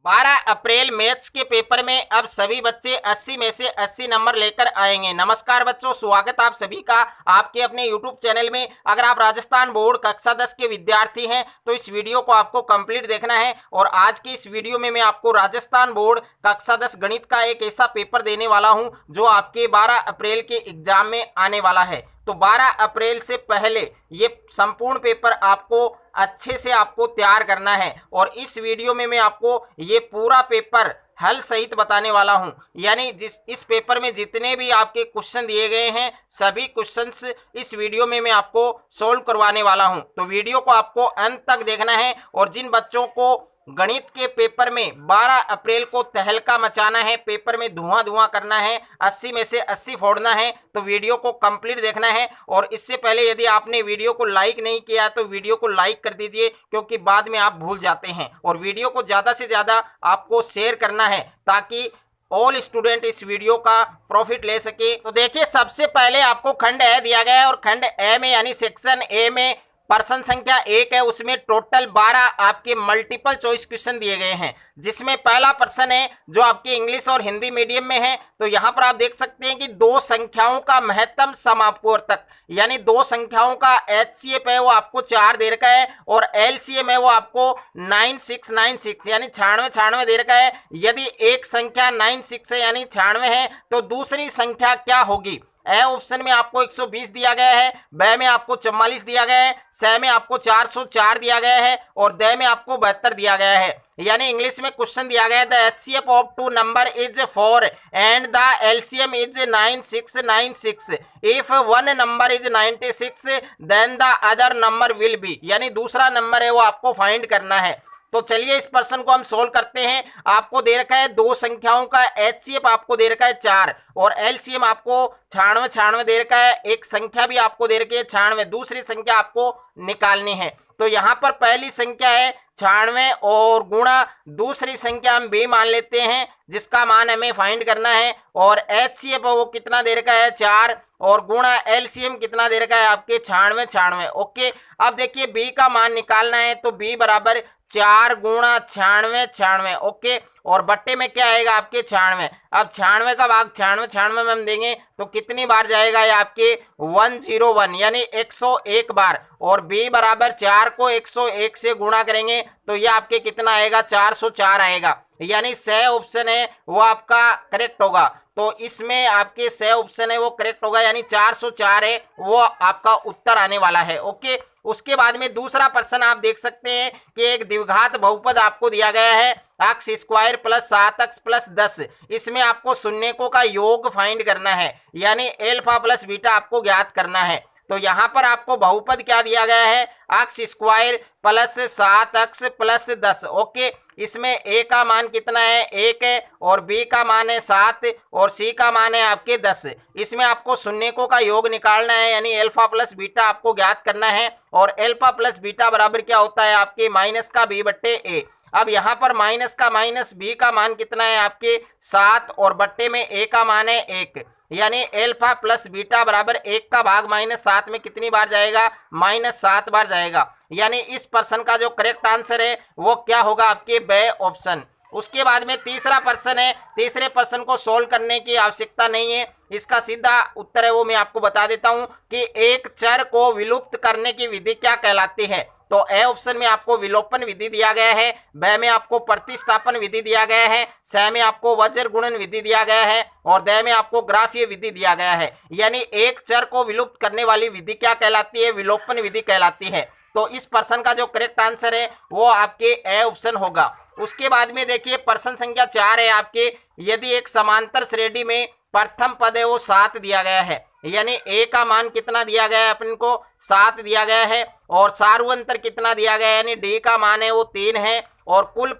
12 अप्रैल maths के paper में अब सभी बच्चे 80 में से 80 नंबर लेकर आएंगे। नमस्कार बच्चों, स्वागत आप सभी का आपके अपने YouTube चैनल में। अगर आप राजस्थान बोर्ड कक्षा 10 के विद्यार्थी हैं तो इस वीडियो को आपको कंप्लीट देखना है। और आज की इस वीडियो में मैं आपको राजस्थान बोर्ड कक्षा 10 गणित का एक ऐसा पेपर देने वाला हूं जो आपके 12 अप्रैल के एग्जाम में आने वाला है। तो 12 अप्रैल से पहले ये संपूर्ण पेपर आपको अच्छे से आपको तैयार करना है। और इस वीडियो में मैं आपको ये पूरा पेपर हल सहित बताने वाला हूं। यानी इस पेपर में जितने भी आपके क्वेश्चन दिए गए हैं सभी क्वेश्चंस इस वीडियो में मैं आपको सोल्व करवाने वाला हूं। तो वीडियो को आपको अंत तक देखना है। और जिन बच्चों को गणित के पेपर में 12 अप्रैल को तहलका मचाना है, पेपर में धुआं धुआं करना है, 80 में से 80 फोड़ना है, तो वीडियो को कंप्लीट देखना है। और इससे पहले यदि आपने वीडियो को लाइक नहीं किया तो वीडियो को लाइक कर दीजिए, क्योंकि बाद में आप भूल जाते हैं। और वीडियो को ज़्यादा से ज़्यादा आपको शेयर करना है ताकि ऑल स्टूडेंट इस वीडियो का प्रॉफिट ले सके। तो देखिए, सबसे पहले आपको खंड ए दिया गया है और खंड ए में यानी सेक्शन ए में प्रश्न संख्या 1 है, उसमें टोटल 12 आपके मल्टीपल चॉइस क्वेश्चन दिए गए हैं। जिसमें पहला प्रश्न है जो आपके इंग्लिश और हिंदी मीडियम में है। तो यहां पर आप देख सकते हैं कि दो संख्याओं का महत्तम समापवर्तक, यानी दो संख्याओं का HCF है वो आपको 4 दे रखा है और LCM है वो आपको 9696 यानी 96 दे रखा है। यदि एक संख्या 96 है यानी 96 है तो दूसरी संख्या क्या होगी? ए ऑप्शन में आपको 120 दिया गया है, ब में आपको 44 दिया गया है, स में आपको 404 दिया गया है और द में आपको 72 दिया गया है। यानी इंग्लिश में क्वेश्चन दिया गया है the HCF of two number is 4 and the LCM is 9696 if one number is 96 then the other number will be, यानी दूसरा नंबर है वो आपको फाइंड करना है। तो चलिए इस प्रश्न को हम सोल्व करते हैं। आपको दे रखा है दो संख्याओं का HCF आपको दे रखा है 4 और LCM आपको 96 दे रखा है। एक संख्या भी आपको दे रखी है 96, दूसरी संख्या आपको निकालनी है। तो यहाँ पर पहली संख्या है 96 और गुणा दूसरी संख्या हम b मान लेते हैं जिसका मान हमें फाइंड करना है। और HCF वो कितना दे रखा है 4 और गुणा LCM कितना दे रखा है आपके 96। ओके, अब देखिए b का मान निकालना है तो b बराबर 4 गुणा 96। ओके, और बट्टे में क्या आएगा आपके 96। अब 96 का भाग 96 में हम देंगे तो कितनी बार जाएगा ये आपके 101 यानी 101 बार। और b बराबर 4 को 101 से गुणा करेंगे तो ये आपके कितना आएगा 404 आएगा। यानी स ऑप्शन है वो आपका करेक्ट होगा। तो इसमें आपके स ऑप्शन है वो करेक्ट होगा, यानी 404 है वो आपका उत्तर आने वाला है। ओके, उसके बाद में दूसरा प्रश्न आप देख सकते हैं कि एक द्विघात बहुपद आपको दिया गया है x square plus 7x plus 10। इसमें आपको शून्यकों का योग फाइंड करना है, यानी अल्फा प्लस बीटा आपको ज्ञात करना है। तो यहाँ पर आपको बहुपद क्या दिया गया है x square plus 7x plus 10। Okay, इसमें a का मान कितना है 1 है और b का मान है 7 और c का मान है आपके 10। इसमें आपको शून्यकों का योग निकालना है, यानी अल्फा प्लस बीटा आपको ज्ञात करना है। और अल्फा प्लस बीटा बराबर क्या होता है आपके माइनस का b बट्टे a। अब यहाँ पर माइनस का माइनस b का मान कितना है आपके 7 और बट्टे में a का मान है 1, यानी अल्फा प्लस बीटा बराबर 1 का भाग -7 में कितनी बार जाएगा -7 बार जाएगा। यानी इस प्रश्न का जो करेक्ट आंसर है वो क्या होगा आपके ब ऑप्शन। उसके बाद में तीसरा प्रश्न है। तीसरे प्रश्न को सोल्व करने की आवश्यकता नहीं है, इसका सीधा उत्तर है वो मैं आपको बता देता हूं कि एक चर को विलुप्त करने की विधि क्या कहलाती है। तो ए ऑप्शन में आपको विलोपन विधि दिया गया है, ब में आपको प्रतिस्थापन विधि दिया गया है, स में आपको वज्र गुणन विधि दिया गया है और द में आपको ग्राफीय विधि दिया गया है। यानी एक चर को विलुप्त करने वाली विधि क्या कहलाती है? विलोपन विधि कहलाती है। तो इस प्रश्न का जो करेक्ट आंसर है वो आपके ए ऑप्शन होगा। उसके बाद में देखिए प्रश्न संख्या 4 है आपके, यदि एक समांतर श्रेणी में प्रथम पद है वो 7 दिया गया है, यानी a का मान कितना दिया गया है अपन को 7 दिया गया है और सार्वंतर कितना दिया गया है यानी d का मान है वो 3 है और कुल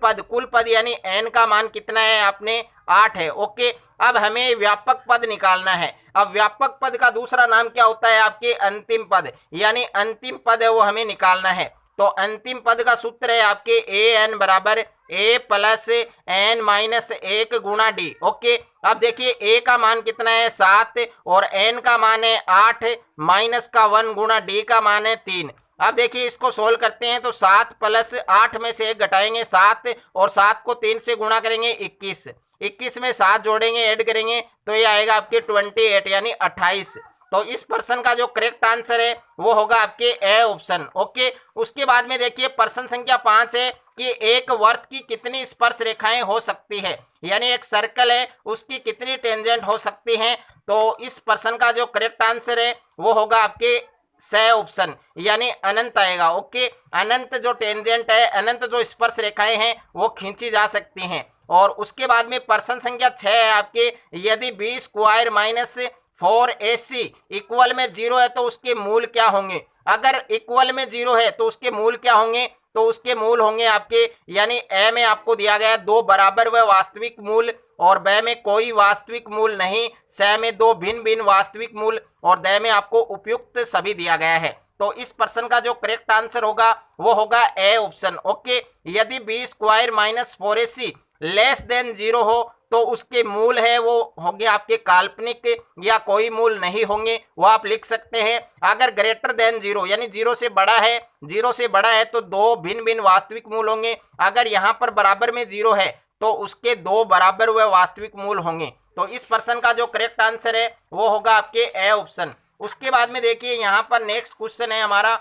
पद यानी n का मान कितना है आपने 8 है। ओके, अब हमें व्यापक पद निकालना है। अब व्यापक पद का दूसरा नाम क्या होता है आपके अंतिम पद, यानी अंतिम पद है वो हमें निकालना है। तो अंतिम पद का सूत्र है आपके an बराबर a प्लस n माइनस 1 गुणा d। ओके, अब देखिए a का मान कितना है 7 और n का मान है 8 माइनस का 1 गुणा d का मान है 3। अब देखिए इसको सोल्व करते हैं तो 7 प्लस 8 में से 1 घटाएंगे 7 और 7 को 3 से गुणा करेंगे 21, 21 में 7 जोड़ेंगे ऐड करेंगे तो ये आएगा आपके 28 यानी 28। तो इस प्रश्न का जो करेक्ट आंसर है वो होगा आपके ए ऑप्शन। ओके, उसके बाद में देखिए प्रश्न संख्या 5 है कि एक वर्त की कितनी स्पर्श रेखाएं हो सकती है, यानी एक सर्कल है उसकी कितनी टेंजेंट हो सकती हैं। तो इस प्रश्न का जो करेक्ट आंसर है वो होगा आपके स ऑप्शन यानी अनंत आएगा। ओके, अनंत जो टेंजेंट है, अनंत जो स्पर्श रेखाएं हैं वो खींची जा सकती हैं। और उसके बाद में प्रश्न संख्या 6 है आपके, यदि B square minus 4ac equal में 0 है तो उसके मूल क्या होंगे। अगर इक्वल में 0 है तो उसके मूल क्या होंगे, तो उसके मूल होंगे आपके, यानी ए में आपको दिया गया 2 बराबर व वास्तविक मूल और ब में कोई वास्तविक मूल नहीं, स में 2 भिन्न भिन्न वास्तविक मूल और द में आपको उपयुक्त सभी दिया गया है। तो इस प्रश्न का जो करेक्ट आंसर होगा वो होगा ए ऑप्शन। ओके, यदि B square minus 4ac less than 0 हो तो उसके मूल है वो होंगे आपके काल्पनिक या कोई मूल नहीं होंगे, वो आप लिख सकते हैं। अगर ग्रेटर देन 0 यानी 0 से बड़ा है, 0 से बड़ा है तो 2 भिन्न भिन्न वास्तविक मूल होंगे। अगर यहाँ पर बराबर में 0 है तो उसके 2 बराबर व वास्तविक मूल होंगे। तो इस प्रश्न का जो करेक्ट आंसर है वो होगा आपके ए ऑप्शन। उसके बाद में देखिए यहाँ पर नेक्स्ट क्वेश्चन है हमारा,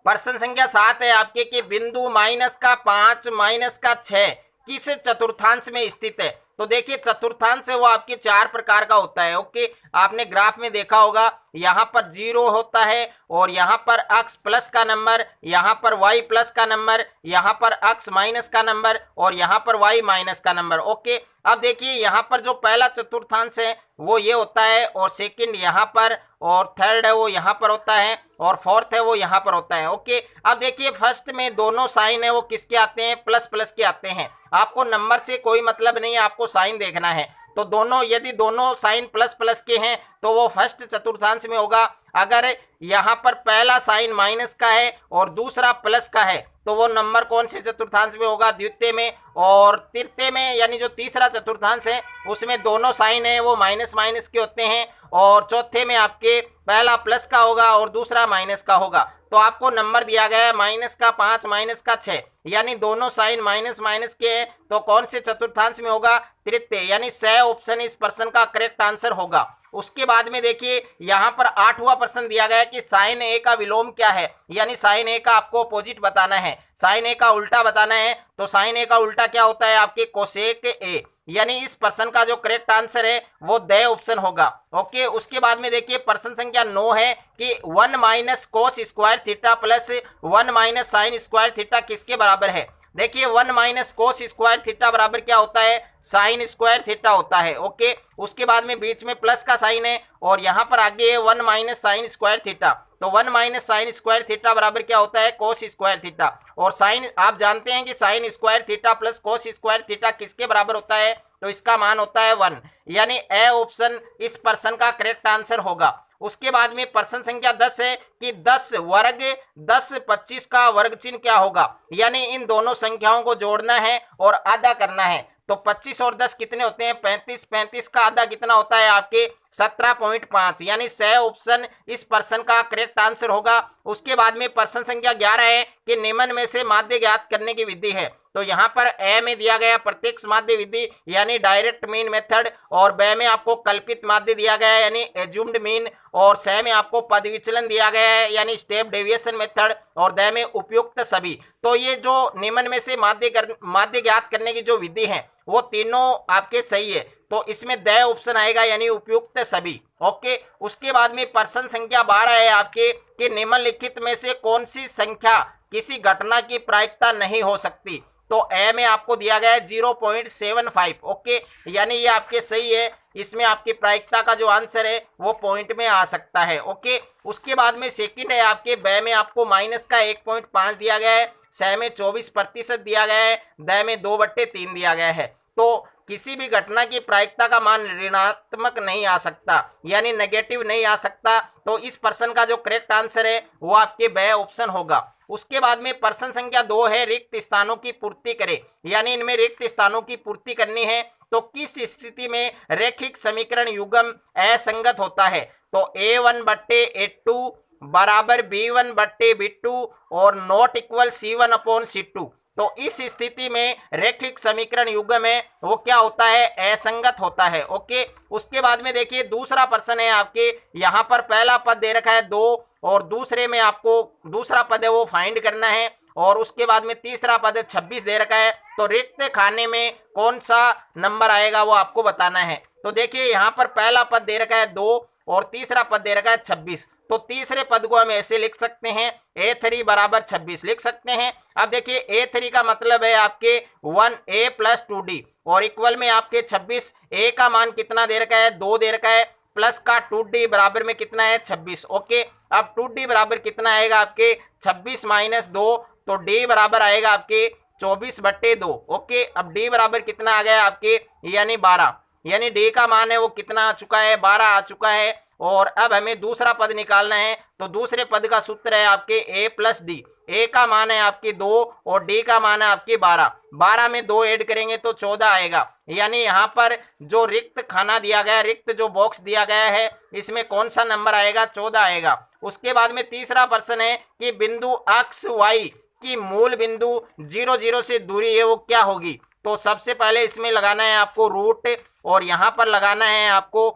प्रश्न संख्या 7 है आपके कि बिंदु माइनस का 5 माइनस का 6 किस चतुर्थांश में स्थित है। तो देखिए चतुर्थांश है वो आपके 4 प्रकार का होता है। ओके, आपने ग्राफ में देखा होगा, यहाँ पर 0 होता है और यहाँ पर x प्लस का नंबर, यहाँ पर y प्लस का नंबर, यहाँ पर x माइनस का नंबर और यहाँ पर y माइनस का नंबर। ओके, अब देखिए यहाँ पर जो पहला चतुर्थांश है वो ये होता है और सेकंड यहाँ पर और थर्ड है वो यहाँ पर होता है और फोर्थ है वो यहाँ पर होता है। ओके, अब देखिए फर्स्ट में दोनों साइन है वो किसके आते हैं, प्लस प्लस के आते हैं। आपको नंबर से कोई मतलब नहीं है, आपको साइन देखना है। तो दोनों यदि दोनों साइन प्लस प्लस के हैं तो वो फर्स्ट चतुर्थांश में होगा। अगर यहाँ पर पहला साइन माइनस का है और दूसरा प्लस का है तो वो नंबर कौन से चतुर्थांश में होगा, द्वितीय में। और तृतीय में यानी जो तीसरा चतुर्थांश है उसमें दोनों साइन है वो माइनस माइनस के होते हैं और चौथे में आपके पहला प्लस का होगा और दूसरा माइनस का होगा। तो आपको नंबर दिया गया है माइनस का 5 माइनस का 6 यानी दोनों साइन माइनस माइनस के हैं तो कौन से चतुर्थांश में होगा, तृतीय यानी स ऑप्शन इस प्रश्न का करेक्ट आंसर होगा। उसके बाद में देखिए यहाँ पर 8वां प्रश्न दिया गया है कि साइन ए का विलोम क्या है, यानी साइन ए का आपको अपोजिट बताना है, साइन ए का उल्टा बताना है। तो साइन ए का उल्टा क्या होता है आपके कोसेक ए, यानी इस प्रश्न का जो करेक्ट आंसर है वो द ऑप्शन होगा। ओके, उसके बाद में देखिए प्रश्न संख्या 9 है कि 1 minus cos square theta plus 1 minus sine square theta किसके बराबर है। देखिए 1 माइनस कोस स्क्वायर थीटा बराबर क्या होता है, साइन स्क्वायर थीटा होता है। ओके, उसके बाद में बीच में प्लस का साइन है और यहाँ पर आगे है 1 माइनस साइन स्क्वायर थीटा। तो 1 माइनस साइन स्क्वायर थीटा बराबर क्या होता है, कोस स्क्वायर थीटा। और साइन आप जानते हैं कि sine square theta plus cos square theta किसके बराबर होता है, तो इसका मान होता है 1, यानी ए ऑप्शन इस प्रश्न का करेक्ट आंसर होगा। उसके बाद में प्रश्न संख्या 10 है कि 10 वर्ग 10 25 का वर्ग चिन्ह क्या होगा, यानी इन दोनों संख्याओं को जोड़ना है और आधा करना है। तो 25 और 10 कितने होते हैं, 35, 35 का आधा कितना होता है आपके 17.5, यानी स ऑप्शन इस प्रश्न का करेक्ट आंसर होगा। उसके बाद में प्रश्न संख्या 11 है कि निम्न में से माध्य ज्ञात करने की विधि है। तो यहाँ पर ए में दिया गया प्रत्यक्ष माध्य विधि यानी डायरेक्ट मीन मेथड और ब में आपको कल्पित माध्य दिया गया है यानी एज्यूम्ड मीन और स में आपको पद विचलन दिया गया है यानी स्टेप डेविएशन मेथड और द में उपयुक्त सभी। तो ये जो निम्न में से माध्य ज्ञात करने की जो विधि है वो तीनों आपके सही है, तो इसमें द ऑप्शन आएगा यानी उपयुक्त सभी। ओके, उसके बाद में प्रश्न संख्या 12 है आपके कि निम्नलिखित में से कौन सी संख्या किसी घटना की प्रायिकता नहीं हो सकती। तो ए में आपको दिया गया है 0.75। ओके, यानी ये आपके सही है, इसमें आपकी प्रायिकता का जो आंसर है वो पॉइंट में आ सकता है। ओके, उसके बाद में सेकंड है आपके ब में आपको माइनस का 1.5 दिया गया है, स में 24% दिया गया है, द में 2/3 दिया गया है। तो किसी भी घटना की प्रायिकता का मान ऋणात्मक नहीं आ सकता यानी नेगेटिव नहीं आ सकता। तो इस प्रश्न का जो करेक्ट आंसर है वो आपके ब ऑप्शन होगा। उसके बाद में प्रश्न संख्या 2 है रिक्त स्थानों की पूर्ति करें, यानी इनमें रिक्त स्थानों की पूर्ति करनी है। तो किस स्थिति में रैखिक समीकरण युग्म असंगत होता है। तो a1/a2 बराबर B1/B2 और नॉट इक्वल C1/C2। तो इस स्थिति में रैखिक समीकरण युग्म है वो क्या होता है, असंगत होता है। ओके, उसके बाद में देखिए दूसरा प्रश्न है आपके, यहाँ पर पहला पद दे रखा है 2 और दूसरे में आपको दूसरा पद है वो फाइंड करना है, और उसके बाद में तीसरा पद 26 दे रखा है। तो रिक्त खाने में कौन सा नंबर आएगा वो आपको बताना है। तो देखिए यहाँ पर पहला पद दे रखा है 2 और तीसरा पद दे रखा है 26। तो तीसरे पद को हम ऐसे लिख सकते हैं A3 बराबर 26 लिख सकते हैं। अब देखिए A3 का मतलब है आपके 1A + 2D और इक्वल में आपके 26, A का मान कितना दे रखा है 2 दे रखा है, प्लस का 2D बराबर में कितना है 26। ओके, अब 2D बराबर कितना आएगा आपके 26 - 2, तो D बराबर आएगा आपके 24/2। ओके, अब D बराबर कितना आ गया आपके यानी 12, यानी D का मान है वो कितना आ चुका है 12 आ चुका है। और अब हमें दूसरा पद निकालना है, तो दूसरे पद का सूत्र है आपके A + D। A का मान है आपके 2 और D का मान है आपके 12, 12 में 2 ऐड करेंगे तो 14 आएगा। यानी यहाँ पर जो रिक्त खाना दिया गया, रिक्त जो बॉक्स दिया गया है, इसमें कौन सा नंबर आएगा 14 आएगा। उसके बाद में तीसरा प्रश्न है कि बिंदु अक्ष Y की मूल बिंदु 0, 0 से दूरी है वो क्या होगी। तो सबसे पहले इसमें लगाना है आपको रूट और यहाँ पर लगाना है आपको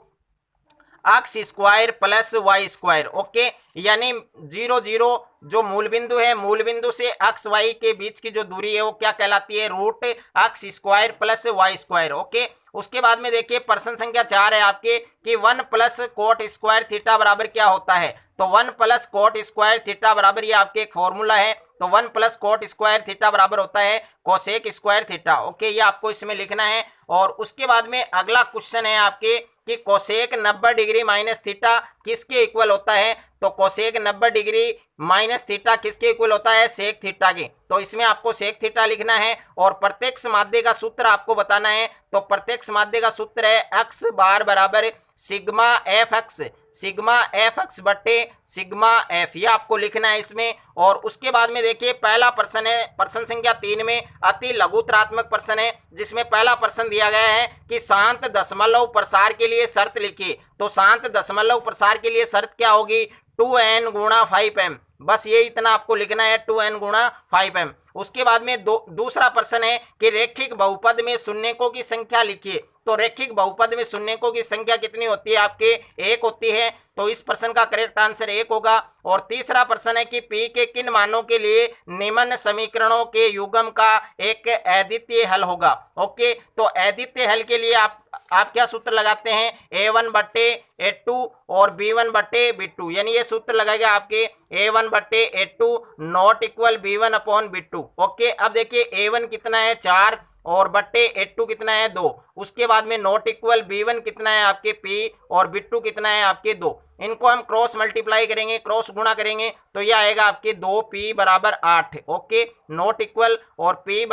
x square plus y square. Okay, यानी 0, 0 जो मूल बिंदु है, मूल बिंदु से x y के बीच की जो दूरी है वो क्या कहलाती है root x square plus y square. Okay, उसके बाद में देखिए प्रश्न संख्या 4 है आपके कि 1 + कोट स्क्वायर थीटा बराबर क्या होता है। तो 1 + कोट स्क्वायर थीटा बराबर ये आपके एक फॉर्मूला है। तो 1 + कोट स्क्वायर थीटा बराबर होता है कोसेक स्क्वायर थीटा। ओके, ये आपको इसमें लिखना है। और उसके बाद में अगला क्वेश्चन है आपके कि कोसेक 90 डिग्री माइनस थीटा किसके इक्वल होता है। तो कोसेक 90 डिग्री माइनस थीटा किसके इक्वल होता है सेक थीटा के। तो इसमें आपको सेक थीटा लिखना है और प्रत्यक्ष माध्य का सूत्र आपको बताना है। तो प्रत्यक्ष माध्य का सूत्र है x बार बराबर सिग्मा एफ एक्स बटे सिग्मा एफ, ये आपको लिखना है इसमें। और उसके बाद में देखिए पहला प्रश्न है प्रश्न संख्या 3 में अति लघुत्रात्मक प्रश्न है, जिसमें पहला प्रश्न दिया गया है कि शांत दशमलव प्रसार के लिए शर्त लिखिए। तो शांत दशमलव प्रसार के लिए शर्त क्या होगी 2n × 5m, बस ये इतना आपको लिखना है 2n × 5m। उसके बाद में दूसरा प्रश्न है कि रैखिक बहुपद में शून्यकों की संख्या लिखिए। तो रैखिक बहुपद में शून्यकों की संख्या कितनी होती है आपके 1 होती है। तो इस प्रश्न का करेक्ट आंसर 1 होगा। और तीसरा प्रश्न है कि P के किन मानों के लिए निम्न समीकरणों के युग्म का एक अद्वितीय हल होगा। ओके, तो अद्वितीय हल के लिए आप क्या सूत्र लगाते हैं A1/A2 और B1/B2, यानी ये सूत्र लगेगा आपके A1/A2 not equal B1/B2। Okay, अब देखिए A1 कितना है 4 और बट्टे A2 कितना है 2। उसके बाद में नॉट इक्वल B1 कितना है आपके P और B2 कितना है आपके 2। इनको हम क्रॉस मल्टीप्लाई करेंगे, क्रॉस गुणा करेंगे तो यह आएगा आपके 2P बराबर 8। ओके, नॉट इक्वल और P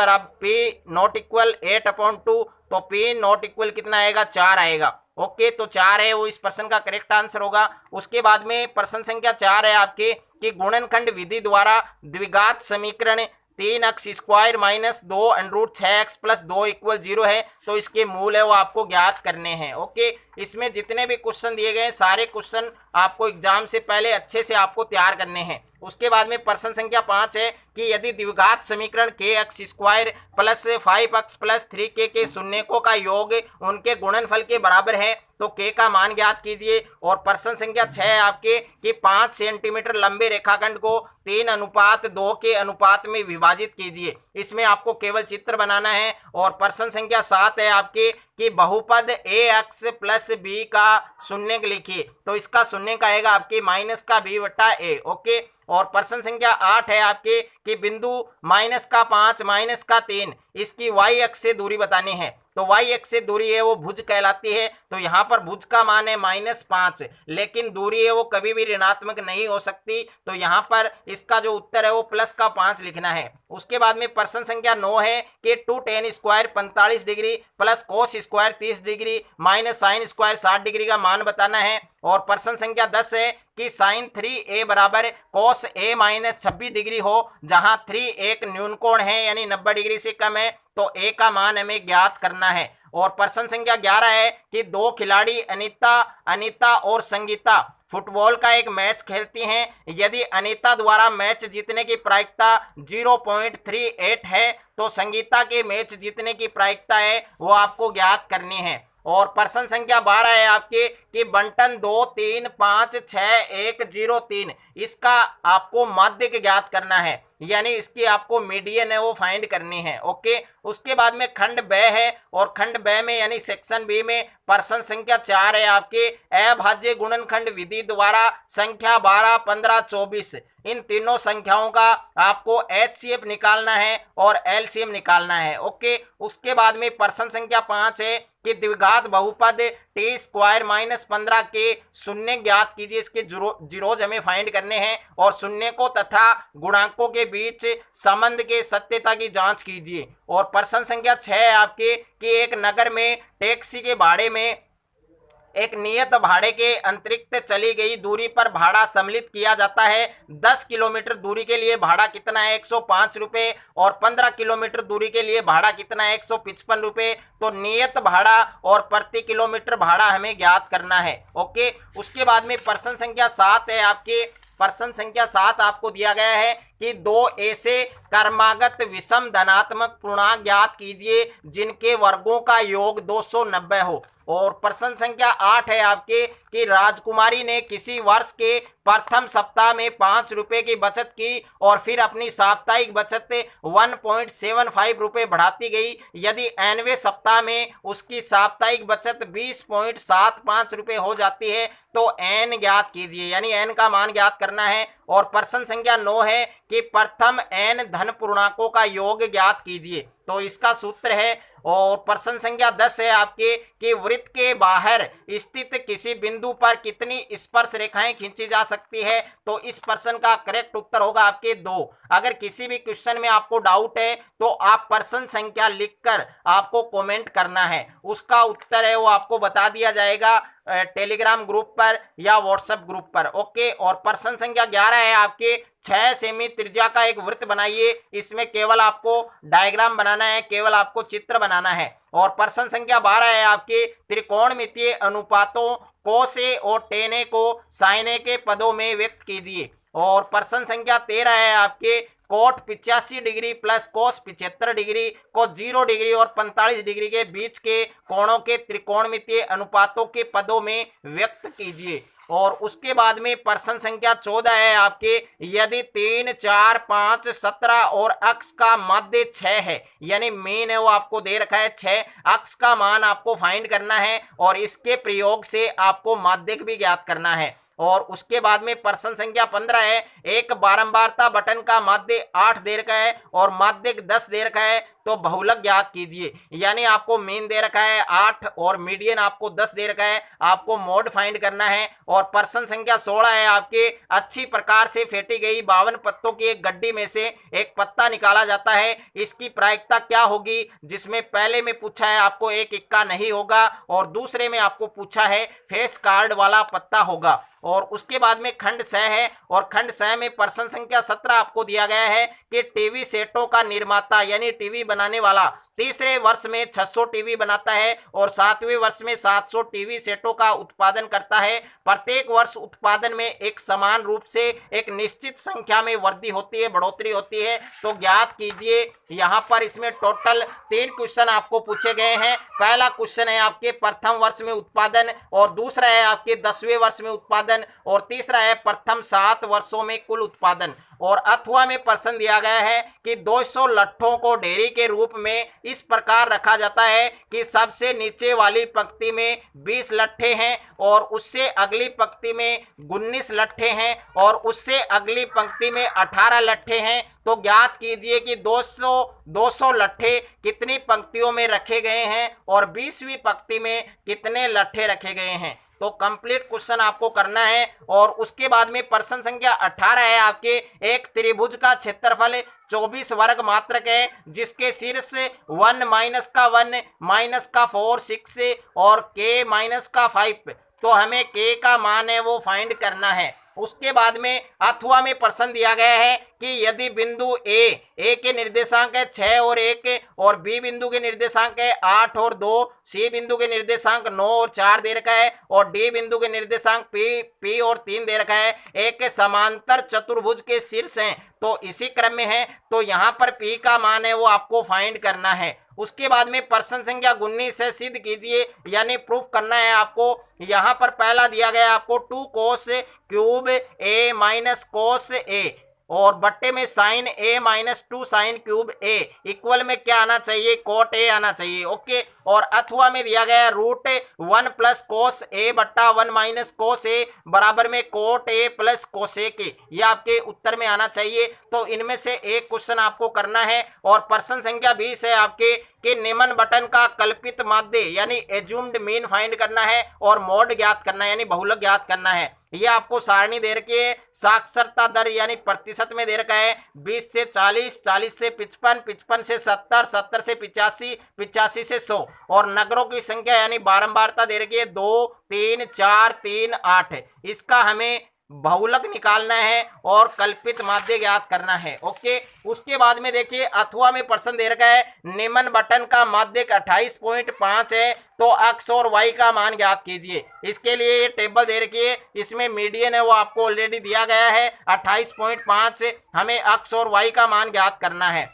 नॉट इक्वल 8/2, तो P नॉट इक्वल कितना आएगा 4 आएगा। ओके, तो 4 है वो इस प्रश्न का करेक्ट आंसर होगा। उसके बाद में प्रश्न संख्या 4 है आपके कि गुणनखंड विधि द्वारा द्विघात समीकरण 3x स्क्वायर माइनस 2√6x + 2 = 0 है। तो इसके मूल है वो आपको ज्ञात करने हैं। ओके, इसमें जितने भी क्वेश्चन दिए गए सारे क्वेश्चन आपको एग्जाम से पहले अच्छे से आपको तैयार करने हैं। उसके बाद में प्रश्न संख्या 5 है कि यदि द्विघात समीकरण kx² + 5x + 3k के शून्यकों का योग उनके गुणनफल के बराबर है तो k का मान ज्ञात कीजिए। और प्रश्न संख्या 6 है आपके कि 5 सेंटीमीटर लंबे रेखाखंड को 3:2 के अनुपात में विभाजित कीजिए। इसमें आपको केवल चित्र बनाना है। और प्रश्न संख्या 7 है आपके कि बहुपद ax + b का शून्यक लिखिए। तो इसका शून्यक आएगा आपके -b/a। ओके, और प्रश्न संख्या 8 है आपके कि बिंदु -5 -3 इसकी y अक्ष से दूरी बतानी है। तो y अक्ष से दूरी है वो भुज कहलाती है। तो यहाँ पर भुज का मान है -5, लेकिन दूरी है वो कभी भी ऋणात्मक नहीं हो सकती। तो यहाँ पर इसका जो उत्तर है वो +5 लिखना है। उसके बाद में प्रश्न संख्या 9 है कि 2tan² 45 degree plus cos² 30 degree minus sin² 60 degree का मान बताना है। और प्रश्न संख्या 10 है कि sin 3a बराबर cos a - 26 डिग्री हो, जहां 3 एक न्यूनकोण है यानी 90 डिग्री से कम है, तो a का मान हमें ज्ञात करना है। और प्रश्न संख्या 11 है कि 2 खिलाड़ी अनीता और संगीता फुटबॉल का एक मैच खेलती हैं, यदि अनीता द्वारा मैच जीतने की प्रायिकता 0.38 है तो संगीता के मैच जीतने की प्रायिकता है वो आपको ज्ञात करनी है। और प्रश्न संख्या 12 है आपके कि बंटन 2 3 5 6 1 0 3, इसका आपको माध्यक ज्ञात करना है, यानी इसकी आपको मीडियन है वो फाइंड करनी है। ओके, उसके बाद में खंड ब है, और खंड ब में यानी सेक्शन बी में प्रश्न संख्या 4 है आपके अभाज्य गुणनखंड विधि द्वारा संख्या 12 15 24 इन तीनों संख्याओं का आपको एचसीएफ निकालना है और एलसीएम निकालना है। ओके, उसके बाद में प्रश्न संख्या 5 है कि द्विघात बहुपद टी स्क्वायर माइनस 15 के शून्य ज्ञात कीजिए, इसके जीरोज हमें फाइंड करने हैं और शून्य को तथा गुणांकों के बीच संबंध के सत्यता की जांच कीजिए। और प्रश्न संख्या 6 है आपके कि एक नगर में टैक्सी के भाड़े में एक नियत भाड़े के अतिरिक्त चली गई दूरी पर भाड़ा सम्मिलित किया जाता है। 10 किलोमीटर दूरी के लिए भाड़ा कितना है 105 रुपये, और 15 किलोमीटर दूरी के लिए भाड़ा कितना है 155 रुपये। तो नियत भाड़ा और प्रति किलोमीटर भाड़ा हमें ज्ञात करना है। ओके, उसके बाद में प्रश्न संख्या 7 है आपके प्रश्न संख्या 7 आपको दिया गया है कि दो ऐसे क्रमागत विषम धनात्मक पूर्णांक ज्ञात कीजिए जिनके वर्गों का योग 290 हो। और प्रश्न संख्या 8 है आपके कि राजकुमारी ने किसी वर्ष के प्रथम सप्ताह में 5 रुपए की बचत की और फिर अपनी साप्ताहिक बचत 1.75 रुपए बढ़ाती गई। यदि nवें सप्ताह में उसकी साप्ताहिक बचत 20.75 रुपए हो जाती है तो n ज्ञात कीजिए, यानी n का मान ज्ञात करना है। और प्रश्न संख्या 9 है कि प्रथम n धन पूर्णांकों का योग ज्ञात कीजिए, तो इसका सूत्र है। और प्रश्न संख्या 10 है आपके कि वृत्त के बाहर स्थित किसी बिंदु पर कितनी स्पर्श रेखाएं खींची जा सकती है, तो इस प्रश्न का करेक्ट उत्तर होगा आपके 2। अगर किसी भी क्वेश्चन में आपको डाउट है तो आप प्रश्न संख्या लिखकर आपको कमेंट करना है, उसका उत्तर है वो आपको बता दिया जाएगा टेलीग्राम ग्रुप पर या व्हाट्सएप ग्रुप पर। ओके, और प्रश्न संख्या 11 है आपके 6 सेमी त्रिज्या का एक वृत्त बनाइए, इसमें केवल आपको डायग्राम बनाना है, केवल आपको चित्र बनाना है। और प्रश्न संख्या 12 है आपके त्रिकोणमितीय अनुपातों कोसे और टेने को साइने के पदों में व्यक्त कीजिए। और प्रश्न संख्या 13 है आपके cot 85 degree plus cos 75 degree को 0 डिग्री और 45 डिग्री के बीच के कोणों के त्रिकोणमितीय अनुपातों के पदों में व्यक्त कीजिए। और उसके बाद में प्रश्न संख्या 14 है आपके यदि 3 4 5 17 और अक्ष का मध्य 6 है, यानी मीन है वो आपको दे रखा है 6, अक्ष का मान आपको फाइंड करना है और इसके प्रयोग से आपको माध्यक भी ज्ञात करना है। और उसके बाद में प्रश्न संख्या 15 है एक बारंबारता बटन का माध्य 8 दे रखा है और माध्यक 10 दे रखा है, तो बहुलक ज्ञात कीजिए, यानी आपको मीन दे रखा है 8 और मीडियन आपको 10 दे रखा है, आपको मोड फाइंड करना है। और प्रश्न संख्या 16 है आपके अच्छी प्रकार से फेंटी गई 52 पत्तों की एक गड्डी में से एक पत्ता निकाला जाता है, इसकी प्रायिकता क्या होगी, जिसमें पहले में पूछा है आपको एक इक्का नहीं होगा और दूसरे में आपको पूछा है फेस कार्ड वाला पत्ता होगा। और उसके बाद में खंड 6 है और खंड 6 में प्रश्न संख्या 17 आपको दिया गया है कि टीवी सेटों का निर्माता यानी टीवी बनाने वाला तीसरे वर्ष में 600 टीवी बनाता है और 7वें वर्ष में 700 टीवी सेटों का उत्पादन करता है। प्रत्येक वर्ष उत्पादन में एक समान रूप से एक निश्चित संख्या में वृद्धि होती है, बढ़ोतरी होती है, तो ज्ञात कीजिए। यहाँ पर इसमें टोटल 3 क्वेश्चन आपको पूछे गए हैं। पहला क्वेश्चन है आपके प्रथम वर्ष में उत्पादन, और दूसरा है आपके 10वें वर्ष में उत्पादन, और तीसरा है प्रथम 7 वर्षों में कुल उत्पादन। और अथवा में प्रश्न दिया गया है कि 200 लट्ठों को ढेरी के रूप में इस प्रकार रखा जाता है कि सबसे नीचे वाली पंक्ति में 20 लट्ठे हैं और उससे अगली पंक्ति में 19 लट्ठे हैं और उससे अगली पंक्ति में 18 लट्ठे हैं, तो ज्ञात कीजिए कि 200 लट्ठे कितनी पंक्तियों में रखे गए हैं और 20वीं पंक्ति में कितने लट्ठे रखे गए हैं। तो कंप्लीट क्वेश्चन आपको करना है। और उसके बाद में प्रश्न संख्या 18 है आपके एक त्रिभुज का क्षेत्रफल 24 वर्ग मात्रक है जिसके शीर्ष 1 माइनस का 1 माइनस का 4 6 और k माइनस का 5, तो हमें k का मान है वो फाइंड करना है। उसके बाद में अथवा में प्रश्न दिया गया है कि यदि बिंदु ए के निर्देशांक है 6 और 1 और बी बिंदु के निर्देशांक है 8 और 2, सी बिंदु के निर्देशांक 9 और 4 दे रखा है और डी बिंदु के निर्देशांक पी और 3 दे रखा है, एक समांतर चतुर्भुज के शीर्ष हैं तो इसी क्रम में है, तो यहाँ पर पी का मान है वो आपको फाइंड करना है। उसके बाद में प्रश्न संख्या 19 से सिद्ध कीजिए, यानी प्रूफ करना है आपको। यहाँ पर पहला दिया गया आपको 2 कोस क्यूब ए माइनस कोस ए और बट्टे में साइन ए माइनस 2 साइन क्यूब ए इक्वल में क्या आना चाहिए, कोट ए आना चाहिए। ओके, और अथवा में दिया गया रूट 1 प्लस कोस ए बट्टा 1 माइनस कोस ए बराबर में कोट ए प्लस कोस ए के, यह आपके उत्तर में आना चाहिए। तो इनमें से एक क्वेश्चन आपको करना है। और प्रश्न संख्या 20 है आपके कि निम्न बटन का कल्पित माध्य यानी एज्यूम्ड मीन फाइंड करना है और मोड ज्ञात करना है यानी बहुलक ज्ञात करना है। यह आपको सारणी दे रखी है, साक्षरता दर यानी प्रतिशत में दे रखा है 20 से 40, 40 से 55, 55 से 70, 70 से 85, 85 से 100 और नगरों की संख्या यानी बारंबारता दे रखी है 2, 3, 4, 3, 8। इसका हमें बहुलक निकालना है और कल्पित माध्य ज्ञात करना है। ओके, उसके बाद में देखिए अथवा में प्रश्न दे रखा है निम्न बटन का माध्यक 28.5 है तो x और y का मान ज्ञात कीजिए। इसके लिए ये टेबल दे रखी है, इसमें मीडियन है वो आपको ऑलरेडी दिया गया है 28.5, हमें x और y का मान ज्ञात करना है।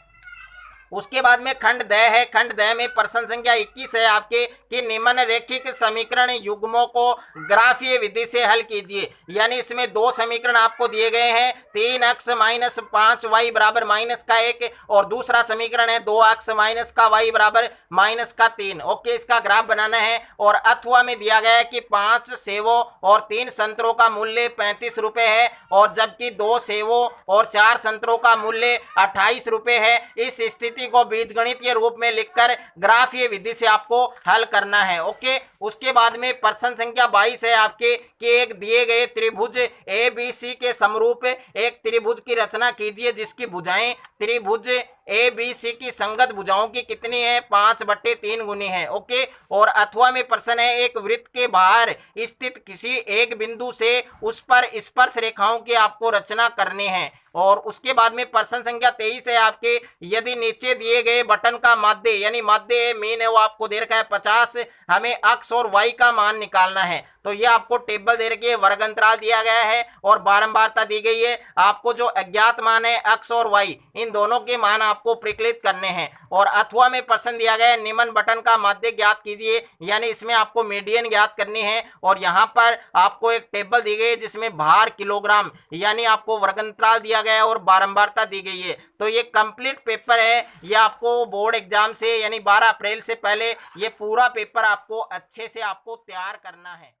उसके बाद में खंड द है, खंड द में प्रश्न संख्या 21 है आपके कि निम्न रैखिक समीकरण युग्मों को ग्राफीय विधि से हल कीजिए। यानी इसमें दो समीकरण आपको दिए गए हैं, 3x माइनस 5y बराबर माइनस का 1 और दूसरा समीकरण है 2x माइनस का y बराबर माइनस का 3। ओके, इसका ग्राफ बनाना है। और अथवा में दिया गया है कि 5 सेवों और 3 संतरों का मूल्य 35 रुपये है और जबकि 2 सेवों और 4 संतरों का मूल्य 28 रुपये है। इस स्थिति को बीजगणितीय रूप में लिखकर ग्राफीय विधि से आपको हल करना है। ओके, उसके बाद में प्रश्न संख्या 22 है आपके कि एक दिए गए त्रिभुज ए बी सी के समरूप एक त्रिभुज की रचना कीजिए जिसकी भुजाएं त्रिभुज ए बी सी की संगत भुजाओं की कितनी है, 5/3 गुनी है। ओके, और अथवा में प्रश्न है एक वृत्त के बाहर स्थित किसी एक बिंदु से उस पर स्पर्श रेखाओं की आपको रचना करनी है। और उसके बाद में प्रश्न संख्या 23 है आपके यदि नीचे दिए गए बटन का माध्य यानी माध्य मीन है वो आपको दे रखा है 50, हमें x और y का मान निकालना है। तो ये आपको टेबल दे रखी है, वर्ग अंतराल दिया गया है और बारंबारता दी गई है। आपको जो अज्ञात मान है x और y इन दोनों के मान आपको प्रकलित करने हैं। और अथवा में प्रश्न दिया गया है निम्न बटन का माध्य ज्ञात कीजिए, यानी इसमें आपको मीडियन ज्ञात करनी है। और यहाँ पर आपको एक टेबल दी गई है जिसमें भार किलोग्राम यानी आपको वर्ग अंतराल दिया गया है और बारंबारता दी गई है। तो ये कंप्लीट पेपर है, ये आपको बोर्ड एग्जाम से यानी 12 अप्रैल से पहले ये पूरा पेपर आपको अच्छे से आपको तैयार करना है।